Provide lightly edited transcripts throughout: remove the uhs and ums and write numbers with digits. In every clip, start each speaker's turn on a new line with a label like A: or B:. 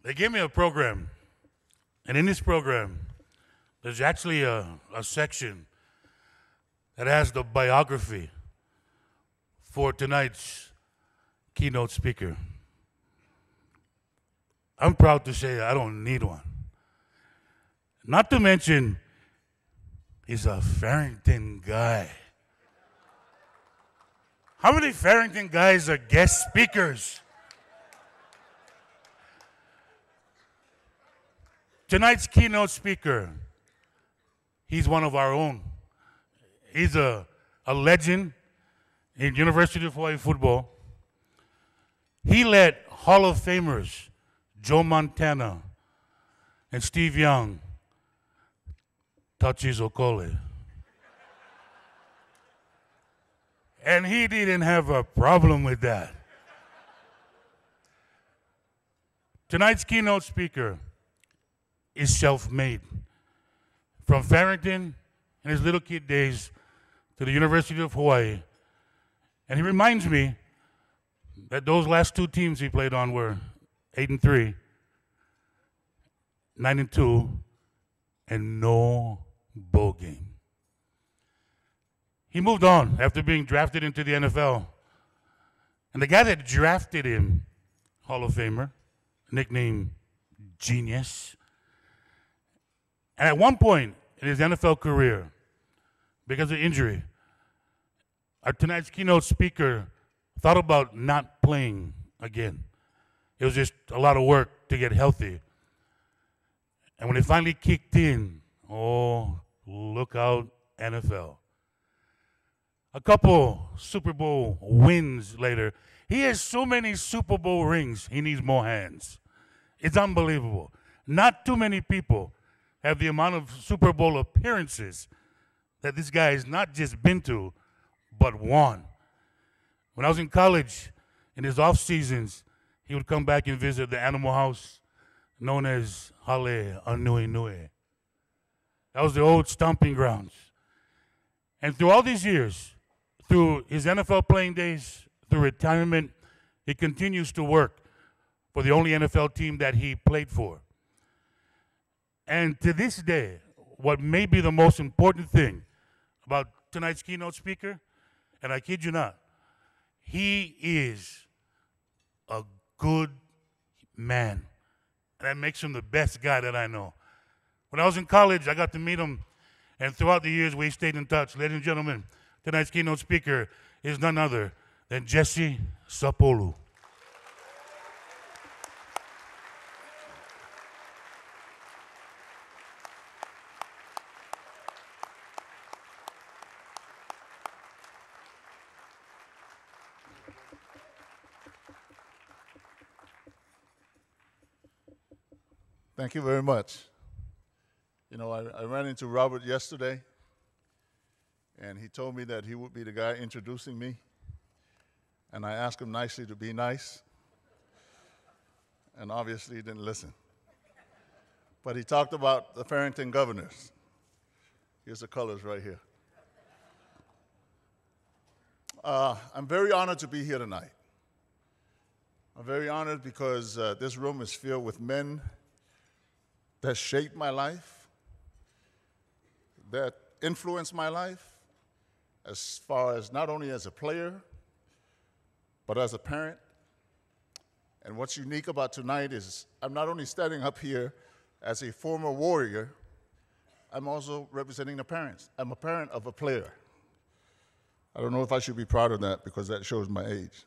A: They gave me a program, and in this program, there's actually a section that has the biography for tonight's keynote speaker. I'm proud to say I don't need one. Not to mention, he's a Farrington guy. How many Farrington guys are guest speakers? Tonight's keynote speaker, he's one of our own. He's a legend in University of Hawaii football. He led Hall of Famers Joe Montana and Steve Young touch his okole. And he didn't have a problem with that. Tonight's keynote speaker is self-made. From Farrington in his little kid days to the University of Hawaii. And he reminds me that those last two teams he played on were 8-3, 9-2, and no bowl game. He moved on after being drafted into the NFL. And the guy that drafted him, Hall of Famer, nicknamed Genius. And at one point in his NFL career, because of injury, our tonight's keynote speaker thought about not playing again. It was just a lot of work to get healthy. And when it finally kicked in, oh, look out, NFL. A couple Super Bowl wins later, he has so many Super Bowl rings, he needs more hands. It's unbelievable. Not too many people have the amount of Super Bowl appearances that this guy has not just been to, but won. When I was in college, in his off seasons, he would come back and visit the animal house known as Hale Anui Nui. That was the old stomping grounds. And through all these years, through his NFL playing days, through retirement, he continues to work for the only NFL team that he played for. And to this day, what may be the most important thing about tonight's keynote speaker, and I kid you not, he is a good man. And that makes him the best guy that I know. When I was in college, I got to meet him, and throughout the years, we stayed in touch. Ladies and gentlemen, tonight's keynote speaker is none other than Jesse Sapolu.
B: Thank you very much. You know, I ran into Robert yesterday, and he told me that he would be the guy introducing me, and I asked him nicely to be nice, and obviously he didn't listen. But he talked about the Farrington governors. Here's the colors right here. I'm very honored to be here tonight. I'm very honored because this room is filled with men that shaped my life, that influenced my life, as far as not only as a player, but as a parent. And what's unique about tonight is I'm not only standing up here as a former warrior, I'm also representing the parents. I'm a parent of a player. I don't know if I should be proud of that because that shows my age.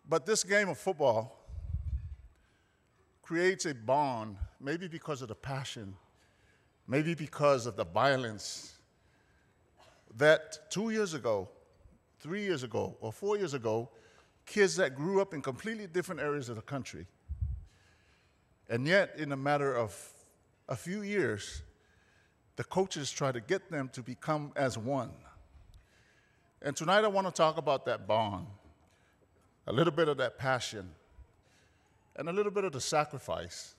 B: But this game of football creates a bond, maybe because of the passion, maybe because of the violence, that 2 years ago, 3 years ago, or 4 years ago, kids that grew up in completely different areas of the country, and yet in a matter of a few years, the coaches try to get them to become as one. And tonight I want to talk about that bond, a little bit of that passion, and a little bit of the sacrifice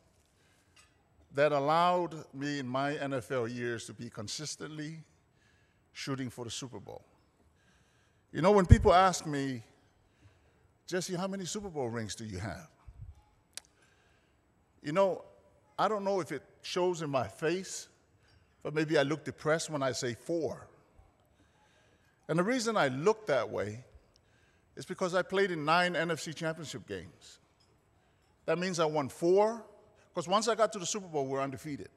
B: that allowed me in my NFL years to be consistently shooting for the Super Bowl. You know, when people ask me, Jesse, how many Super Bowl rings do you have? You know, I don't know if it shows in my face, but maybe I look depressed when I say 4. And the reason I look that way is because I played in 9 NFC championship games. That means I won 4, because once I got to the Super Bowl, we're undefeated.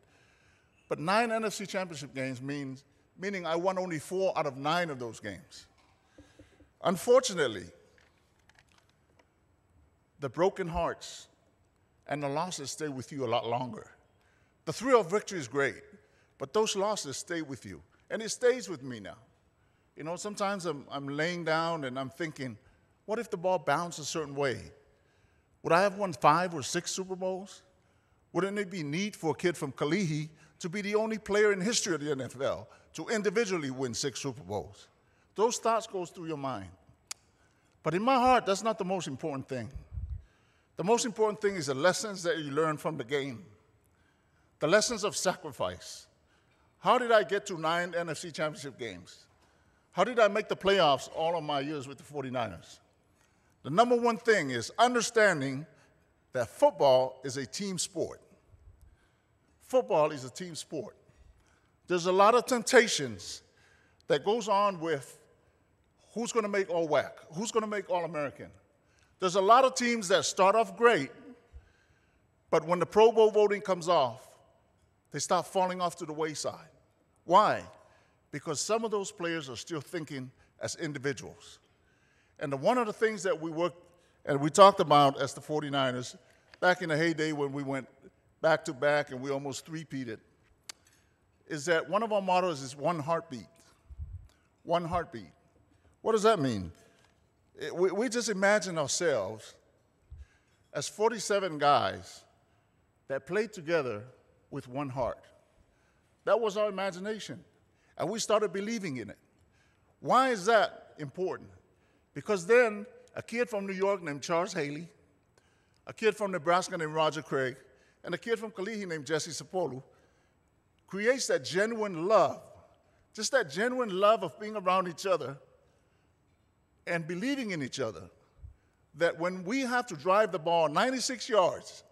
B: But 9 NFC championship games meaning I won only 4 out of 9 of those games. Unfortunately, the broken hearts and the losses stay with you a lot longer. The thrill of victory is great, but those losses stay with you. And it stays with me now. You know, sometimes I'm laying down and I'm thinking, what if the ball bounced a certain way? Would I have won 5 or 6 Super Bowls? Wouldn't it be neat for a kid from Kalihi to be the only player in history of the NFL to individually win 6 Super Bowls? Those thoughts go through your mind. But in my heart, that's not the most important thing. The most important thing is the lessons that you learn from the game. The lessons of sacrifice. How did I get to 9 NFC championship games? How did I make the playoffs all of my years with the 49ers? The number one thing is understanding that football is a team sport. Football is a team sport. There's a lot of temptations that goes on with who's going to make All-WAC, who's going to make All-American. There's a lot of teams that start off great, but when the Pro Bowl voting comes off, they start falling off to the wayside. Why? Because some of those players are still thinking as individuals. And one of the things that we worked and we talked about as the 49ers back in the heyday when we went back to back and we almost three-peated is that one of our mottos is one heartbeat. One heartbeat. What does that mean? We just imagine ourselves as 47 guys that played together with one heart. That was our imagination. And we started believing in it. Why is that important? Because then a kid from New York named Charles Haley, a kid from Nebraska named Roger Craig, and a kid from Kalihi named Jesse Sapolu creates that genuine love, just that genuine love of being around each other and believing in each other, that when we have to drive the ball 96 yards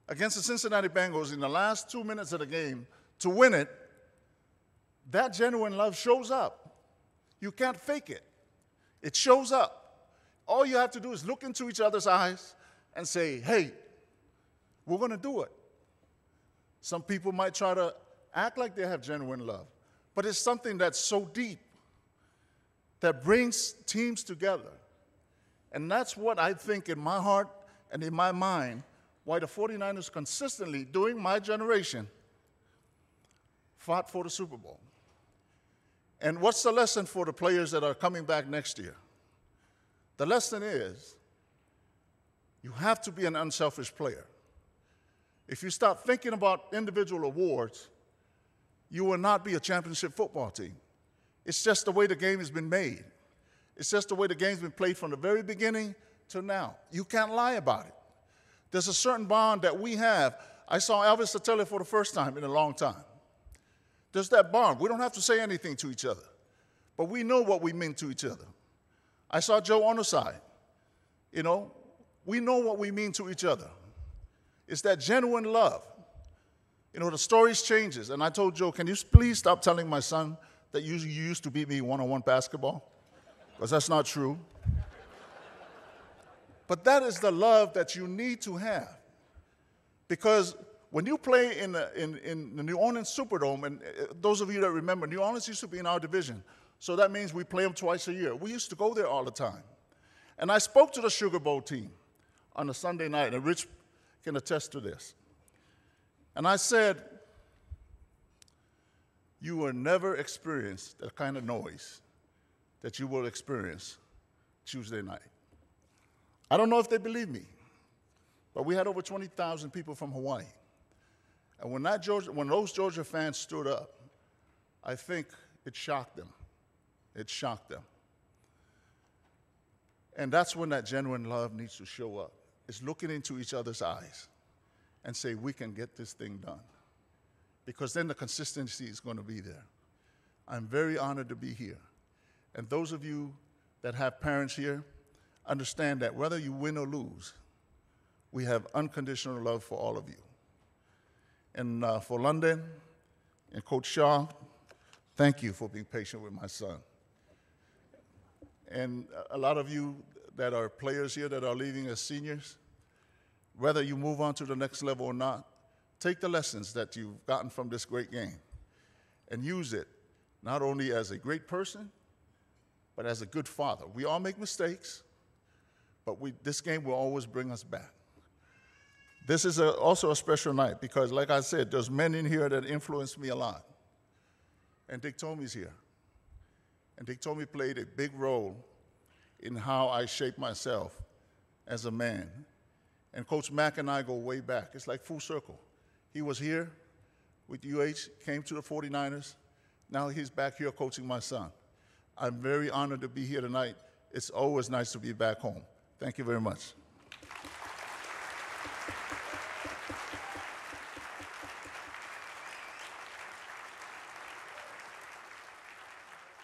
B: against the Cincinnati Bengals in the last 2 minutes of the game to win it, that genuine love shows up. You can't fake it. It shows up. All you have to do is look into each other's eyes and say, hey, we're going to do it. Some people might try to act like they have genuine love, but it's something that's so deep that brings teams together. And that's what I think in my heart and in my mind, why the 49ers consistently, during my generation, fought for the Super Bowl. And what's the lesson for the players that are coming back next year? The lesson is you have to be an unselfish player. If you stop thinking about individual awards, you will not be a championship football team. It's just the way the game has been made. It's just the way the game's been played from the very beginning to now. You can't lie about it. There's a certain bond that we have. I saw Elvis Sattelli for the first time in a long time. There's that bond. We don't have to say anything to each other, but we know what we mean to each other. I saw Joe Onosai. You know, we know what we mean to each other. It's that genuine love. You know, the stories changes. And I told Joe, can you please stop telling my son that you used to beat me one-on-one basketball? Because that's not true. But that is the love that you need to have. Because when you play in the New Orleans Superdome, and those of you that remember, New Orleans used to be in our division. So that means we play them twice a year. We used to go there all the time. And I spoke to the Sugar Bowl team on a Sunday night, and Rich can attest to this. And I said, you will never experience the kind of noise that you will experience Tuesday night. I don't know if they believe me, but we had over 20,000 people from Hawaii. And when those Georgia fans stood up, I think it shocked them. It shocked them. And that's when that genuine love needs to show up. It's looking into each other's eyes and say, we can get this thing done. Because then the consistency is going to be there. I'm very honored to be here. And those of you that have parents here, understand that whether you win or lose, we have unconditional love for all of you. And for London and Coach Shaw, thank you for being patient with my son. And a lot of you that are players here that are leaving as seniors, whether you move on to the next level or not, take the lessons that you've gotten from this great game and use it not only as a great person, but as a good father. We all make mistakes, but this game will always bring us back. This is also a special night because, like I said, there's men in here that influenced me a lot. And Dick Tomey's here. And Dick Tomey played a big role in how I shaped myself as a man. And Coach Mack and I go way back. It's like full circle. He was here with UH, came to the 49ers. Now he's back here coaching my son. I'm very honored to be here tonight. It's always nice to be back home. Thank you very much.